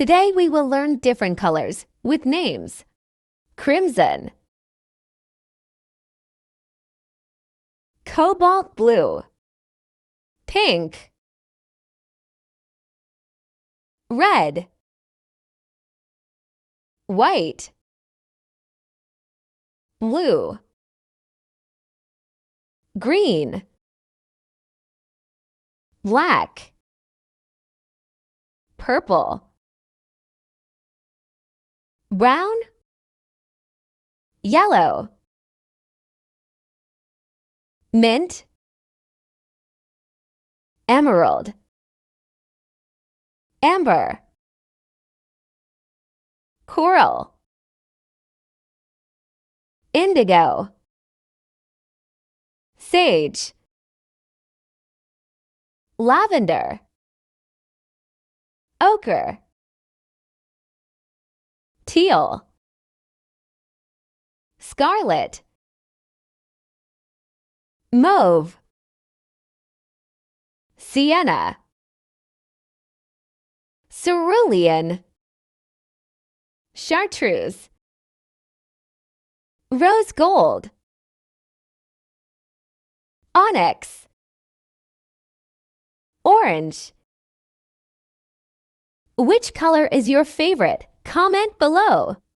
Today we will learn different colors with names. Crimson, cobalt blue, pink, red, white, blue, green, black, purple, brown, yellow, mint, emerald, amber, coral, indigo, sage, lavender, ochre, teal, scarlet, mauve, sienna, cerulean, chartreuse, rose gold, onyx, orange. Which color is your favorite? Comment below.